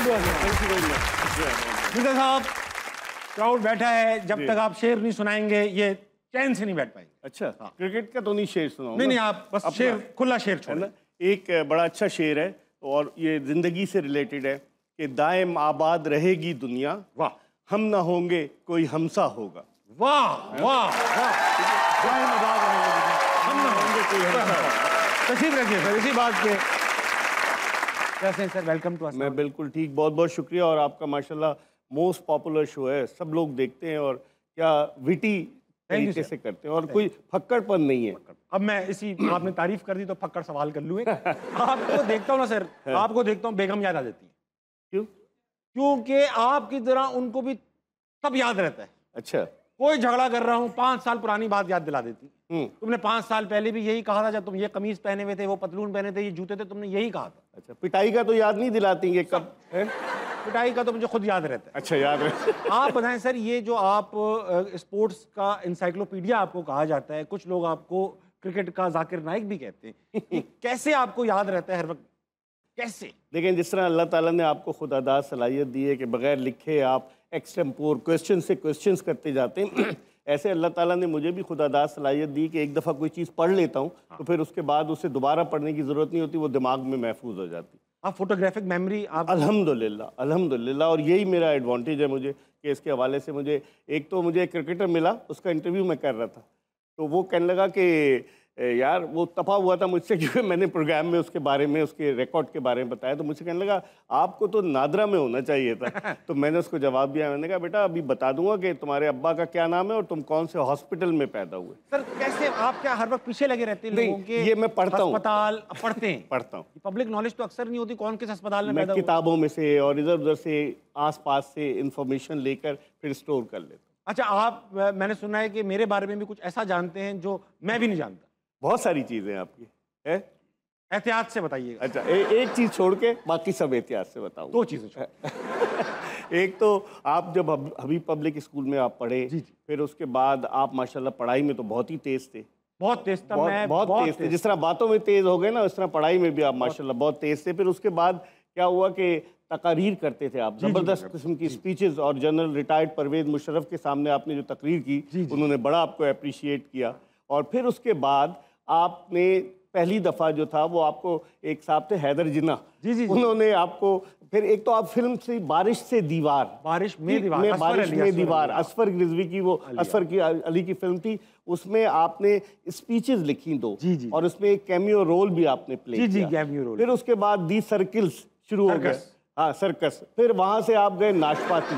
दुआ साहब, क्राउड बैठा है, जब तक आप शेर नहीं सुनाएंगे ये चैन से नहीं बैठ पाएंगे। अच्छा, क्रिकेट का तो नहीं शेर सुनाऊं? नहीं, आप बस शेर, खुला शेर छोड़ना। एक बड़ा अच्छा शेर है और ये जिंदगी से रिलेटेड है कि दायम आबाद रहेगी दुनिया, वाह हम ना होंगे कोई हमसा होगा। वाह वाह वाह, दायम आबाद रहेगी दुनिया, हम ना होंगे कोई हमसा होगा। तशरीफ रखिए सर, इसी बात के कैसे हैं सर? Welcome to us. मैं बिल्कुल ठीक, बहुत बहुत शुक्रिया। और आपका माशाल्लाह मोस्ट पॉपुलर शो है, सब लोग देखते हैं और क्या विटी तरीके से करते हैं और कोई फक्कड़पन नहीं है। अब मैं इसी, आपने तारीफ कर दी तो फक्कड़ सवाल कर लूँ। आपको देखता हूँ ना सर, आपको देखता हूँ बेगम याद आ जाती है। क्यों? क्योंकि आपकी तरह उनको भी सब याद रहता है। अच्छा, कोई झगड़ा कर रहा हूँ, 5 साल पुरानी बात याद दिला देती। तुमने 5 साल पहले भी यही कहा था, जब तुम ये कमीज पहने हुए थे, वो पतलून पहने थे, ये जूते थे, तुमने यही कहा था। अच्छा, पिटाई का तो याद नहीं दिलाती है कब है? पिटाई का तो मुझे खुद याद रहता है। अच्छा, याद है। आप बताएं सर, ये जो आप स्पोर्ट्स का इंसाइक्लोपीडिया आपको कहा जाता है, कुछ लोग आपको क्रिकेट का जाकिर नाइक भी कहते हैं, कैसे आपको याद रहता है हर वक्त, कैसे? देखें, जिस तरह अल्लाह ताला ने आपको खुदादार सलाहियत दी है कि बगैर लिखे आप एक्सटेम्पोर क्वेश्चन से क्वेश्चंस करते जाते हैं, ऐसे अल्लाह ताला ने मुझे भी खुदादार सलाहियत दी कि एक दफ़ा कोई चीज़ पढ़ लेता हूँ तो फिर उसके बाद उसे दोबारा पढ़ने की ज़रूरत नहीं होती, वो दिमाग में महफूज हो जाती। आप फोटोग्राफिक मेमोरी आप अल्हम्दुलिल्लाह, अल्हम्दुलिल्लाह। और यही मेरा एडवांटेज है मुझे कि इसके हवाले से मुझे एक तो मुझे एक क्रिकेटर मिला, उसका इंटरव्यू मैं कर रहा था, तो वो कहने लगा कि यार वो तपा हुआ था मुझसे क्योंकि मैंने प्रोग्राम में उसके बारे में, उसके रिकॉर्ड के बारे में बताया, तो मुझसे कहने लगा आपको तो नादरा में होना चाहिए था। तो मैंने उसको जवाब दिया, मैंने कहा बेटा अभी बता दूंगा कि तुम्हारे अब्बा का क्या नाम है और तुम कौन से हॉस्पिटल में पैदा हुए। सर कैसे आप क्या हर वक्त पीछे लगे रहते हैं लोगों के? ये मैं पढ़ता हूँ, अस्पताल पढ़ते हैं। पढ़ता हूँ। पब्लिक नॉलेज तो अक्सर नहीं होती, कौन किस अस्पताल में पैदा हुआ। किताबों में से और इधर उधर से आस पास से इंफॉर्मेशन लेकर फिर स्टोर कर लेता हूँ। अच्छा, आप, मैंने सुना है कि मेरे बारे में भी कुछ ऐसा जानते हैं जो मैं भी नहीं जानता। बहुत सारी चीजें आपकी है, एहतियात से बताइए। अच्छा, एक चीज छोड़ के बाकी सब एहतियात से बताऊं। 2 चीजें। एक तो आप जब हबीब पब्लिक स्कूल में आप पढ़े, फिर उसके बाद आप माशाल्लाह पढ़ाई में तो बहुत ही तेज थे। बहुत तेज था मैं, बहुत तेज थे। जिस तरह बातों में तेज हो गए ना, उस तरह पढ़ाई में भी आप माशाल्लाह बहुत तेज थे। फिर उसके बाद क्या हुआ कि तकारीर करते थे आप, जबरदस्त किस्म की स्पीचेस, और जनरल रिटायर्ड परवेज मुशर्रफ के सामने आपने जो तकरीर की, उन्होंने बड़ा आपको अप्रिशिएट किया। और फिर उसके बाद आपने पहली दफ़ा जो था वो आपको एक साहब थे हैदर जिन्ना, उन्होंने आपको, फिर एक तो आप फिल्म से बारिश से दीवार, बारिश में दीवार, असफर रिजवी की, वो असफर की अली की फिल्म थी, उसमें आपने स्पीचेस लिखी 2 और उसमें एक कैमियो रोल भी आपने प्ले किया। फिर उसके बाद दी सर्किल्स शुरू हो गए, हाँ सर्कस। फिर वहाँ से आप गए नाशपाती,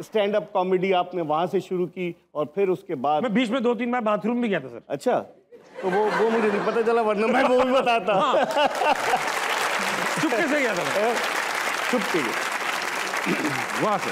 स्टैंड अप कॉमेडी आपने वहाँ से शुरू की। और फिर उसके बाद मैं बीच में 2-3 बार बाथरूम भी गया था सर। अच्छा, तो वो मुझे नहीं पता चला, वरना मैं वो भी बताता। हाँ। चुपके से गया था, चुपके वहाँ से।